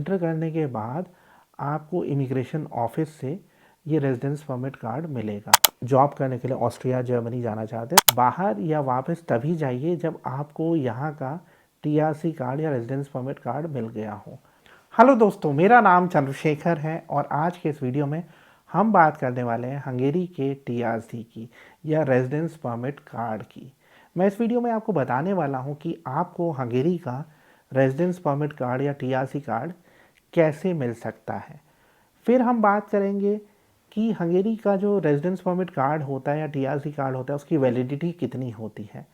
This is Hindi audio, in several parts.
एंटर करने के बाद आपको इमिग्रेशन ऑफिस से ये रेजिडेंस परमिट कार्ड मिलेगा। जॉब करने के लिए ऑस्ट्रिया जर्मनी जाना चाहते हैं, बाहर या वापस तभी जाइए जब आपको यहाँ का टीआरसी कार्ड या रेजिडेंस परमिट कार्ड मिल गया हो। हेलो दोस्तों, मेरा नाम चंद्रशेखर है और आज के इस वीडियो में हम बात करने वाले हैं हंगेरी के टीआरसी की या रेजिडेंस परमिट कार्ड की। मैं इस वीडियो में आपको बताने वाला हूं कि आपको हंगेरी का रेजिडेंस परमिट कार्ड या टीआरसी कार्ड कैसे मिल सकता है। फिर हम बात करेंगे कि हंगेरी का जो रेजिडेंस परमिट कार्ड होता है या टीआरसी कार्ड होता है उसकी वैलिडिटी कितनी होती है।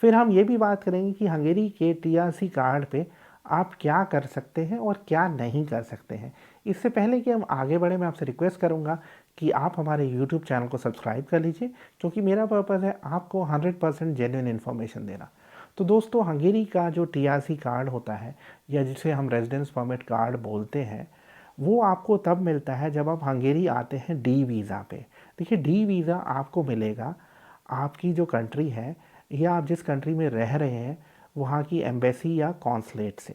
फिर हम ये भी बात करेंगे कि हंगेरी के टीआरसी कार्ड पे आप क्या कर सकते हैं और क्या नहीं कर सकते हैं। इससे पहले कि हम आगे बढ़े, मैं आपसे रिक्वेस्ट करूंगा कि आप हमारे यूट्यूब चैनल को सब्सक्राइब कर लीजिए, क्योंकि मेरा पर्पज़ है आपको 100% जेन्युइन इन्फॉर्मेशन देना। तो दोस्तों, हंगेरी का जो टीआरसी कार्ड होता है या जिसे हम रेजिडेंस परमिट कार्ड बोलते हैं, वो आपको तब मिलता है जब आप हंगेरी आते हैं डी वीज़ा पे। देखिए, डी वीज़ा आपको मिलेगा आपकी जो कंट्री है या आप जिस कंट्री में रह रहे हैं वहाँ की एम्बेसी या कॉन्सलेट से।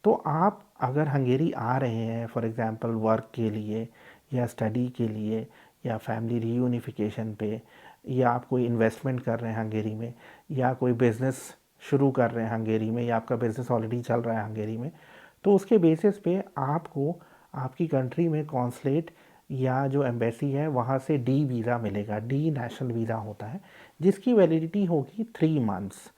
तो आप अगर हंगेरी आ रहे हैं फॉर एग्ज़ाम्पल वर्क के लिए या स्टडी के लिए या फैमिली रीयूनिफिकेशन पे, या आप कोई इन्वेस्टमेंट कर रहे हैं हंगेरी में, या कोई बिज़नेस शुरू कर रहे हैं हंगेरी में, या आपका बिज़नेस ऑलरेडी चल रहा है हंगेरी में, तो उसके बेसिस पे आपको आपकी कंट्री में कॉन्सलेट या जो एम्बेसी है वहाँ से डी वीज़ा मिलेगा। डी नेशनल वीज़ा होता है जिसकी वैलिडिटी होगी 3 मंथ्स।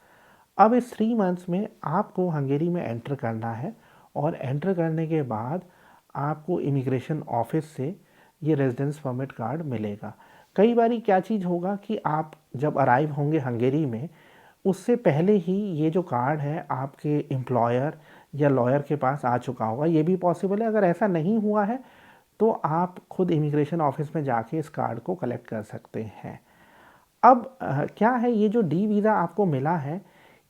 अब इस 3 मंथ्स में आपको हंगेरी में एंटर करना है और एंटर करने के बाद आपको इमिग्रेशन ऑफिस से ये रेजिडेंस परमिट कार्ड मिलेगा। कई बारी क्या चीज़ होगा कि आप जब अराइव होंगे हंगेरी में, उससे पहले ही ये जो कार्ड है आपके एम्प्लॉयर या लॉयर के पास आ चुका होगा। ये भी पॉसिबल है। अगर ऐसा नहीं हुआ है तो आप खुद इमिग्रेशन ऑफिस में जाके इस कार्ड को कलेक्ट कर सकते हैं। अब क्या है, ये जो डी वीज़ा आपको मिला है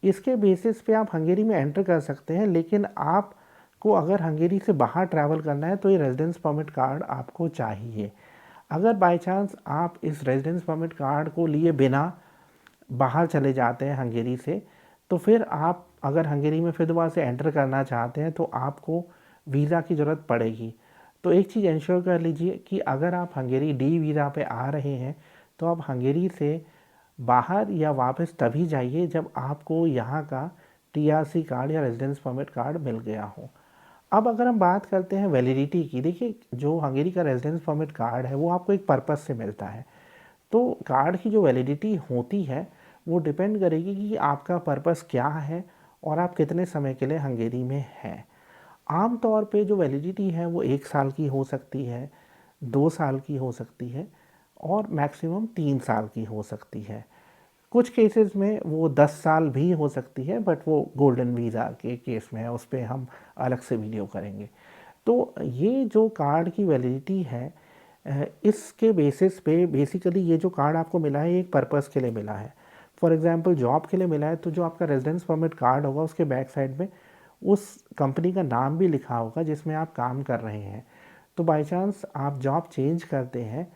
इसके बेसिस पे आप हंगेरी में एंटर कर सकते हैं, लेकिन आपको अगर हंगेरी से बाहर ट्रैवल करना है तो ये रेजिडेंस परमिट कार्ड आपको चाहिए। अगर बाय चांस आप इस रेजिडेंस परमिट कार्ड को लिए बिना बाहर चले जाते हैं हंगेरी से, तो फिर आप अगर हंगेरी में फिर दोबारा से एंटर करना चाहते हैं तो आपको वीज़ा की ज़रूरत पड़ेगी। तो एक चीज़ इंश्योर कर लीजिए कि अगर आप हंगेरी डी वीज़ा पे आ रहे हैं तो आप हंगेरी से बाहर या वापस तभी जाइए जब आपको यहाँ का टीआरसी कार्ड या रेजिडेंस परमिट कार्ड मिल गया हो। अब अगर हम बात करते हैं वैलिडिटी की, देखिए जो हंगेरी का रेजिडेंस परमिट कार्ड है वो आपको एक पर्पस से मिलता है। तो कार्ड की जो वैलिडिटी होती है वो डिपेंड करेगी कि आपका पर्पस क्या है और आप कितने समय के लिए हंगेरी में हैं। आम तौर पे जो वैलिडिटी है वो 1 साल की हो सकती है, 2 साल की हो सकती है और मैक्सिमम 3 साल की हो सकती है। कुछ केसेस में वो 10 साल भी हो सकती है, बट वो गोल्डन वीज़ा के केस में है, उस पर हम अलग से वीडियो करेंगे। तो ये जो कार्ड की वैलिडिटी है, इसके बेसिस पे बेसिकली ये जो कार्ड आपको मिला है एक पर्पस के लिए मिला है। फॉर एग्जांपल जॉब के लिए मिला है तो जो आपका रेजिडेंस परमिट कार्ड होगा उसके बैक साइड में उस कंपनी का नाम भी लिखा होगा जिसमें आप काम कर रहे हैं। तो बाय चांस आप जॉब चेंज करते हैं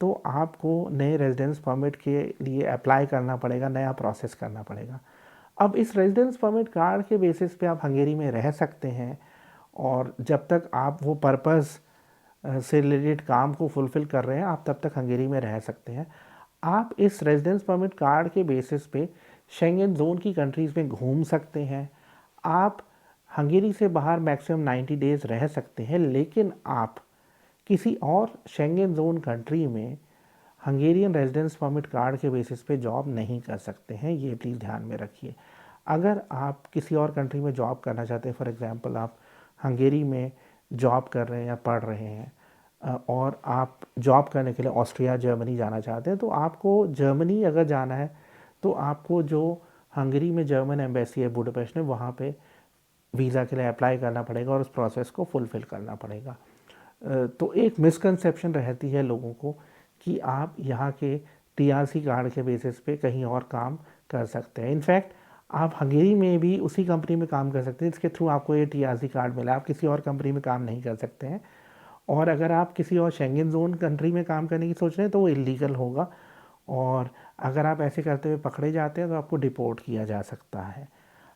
तो आपको नए रेजिडेंस परमिट के लिए अप्लाई करना पड़ेगा, नया प्रोसेस करना पड़ेगा। अब इस रेजिडेंस परमिट कार्ड के बेसिस पे आप हंगेरी में रह सकते हैं और जब तक आप वो पर्पस से रिलेटेड काम को फुलफ़िल कर रहे हैं आप तब तक हंगेरी में रह सकते हैं। आप इस रेजिडेंस परमिट कार्ड के बेसिस पे शेंगन ज़ोन की कंट्रीज़ में घूम सकते हैं। आप हंगेरी से बाहर मैक्सिमम 90 डेज़ रह सकते हैं, लेकिन आप किसी और शेंगन ज़ोन कंट्री में हंगेरियन रेजिडेंस परमिट कार्ड के बेसिस पे जॉब नहीं कर सकते हैं। ये प्लीज़ ध्यान में रखिए। अगर आप किसी और कंट्री में जॉब करना चाहते हैं, फॉर एग्जांपल आप हंगेरी में जॉब कर रहे हैं या पढ़ रहे हैं और आप जॉब करने के लिए ऑस्ट्रिया जर्मनी जाना चाहते हैं, तो आपको जर्मनी अगर जाना है तो आपको जो हंगरी में जर्मन एम्बेसी है बुडापेस्ट में, वहाँ पे वीज़ा के लिए अप्लाई करना पड़ेगा और उस प्रोसेस को फुलफ़िल करना पड़ेगा। तो एक मिसकंसेप्शन रहती है लोगों को कि आप यहाँ के टीआरसी कार्ड के बेसिस पे कहीं और काम कर सकते हैं। इनफैक्ट आप हंगेरी में भी उसी कंपनी में काम कर सकते हैं जिसके थ्रू आपको ये टीआरसी कार्ड मिला। आप किसी और कंपनी में काम नहीं कर सकते हैं, और अगर आप किसी और शेंगन ज़ोन कंट्री में काम करने की सोच रहे हैं तो वो इलीगल होगा, और अगर आप ऐसे करते हुए पकड़े जाते हैं तो आपको डिपोर्ट किया जा सकता है।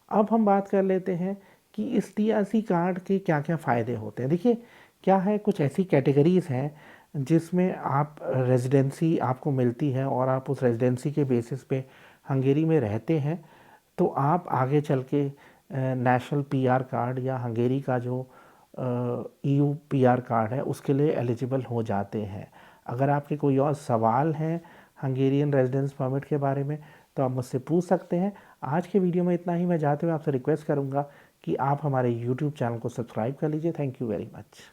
अब हम बात कर लेते हैं कि इस टीआरसी कार्ड के क्या क्या फ़ायदे होते हैं। देखिए क्या है, कुछ ऐसी कैटेगरीज़ हैं जिसमें आप रेजिडेंसी आपको मिलती है और आप उस रेजिडेंसी के बेसिस पे हंगेरी में रहते हैं, तो आप आगे चल के नेशनल पीआर कार्ड या हंगेरी का जो ईयू पीआर कार्ड है उसके लिए एलिजिबल हो जाते हैं। अगर आपके कोई और सवाल हैं हंगेरियन रेजिडेंस परमिट के बारे में तो आप मुझसे पूछ सकते हैं। आज के वीडियो में इतना ही। मैं जाते हुए आपसे रिक्वेस्ट करूंगा कि आप हमारे यूट्यूब चैनल को सब्सक्राइब कर लीजिए। Thank you very much.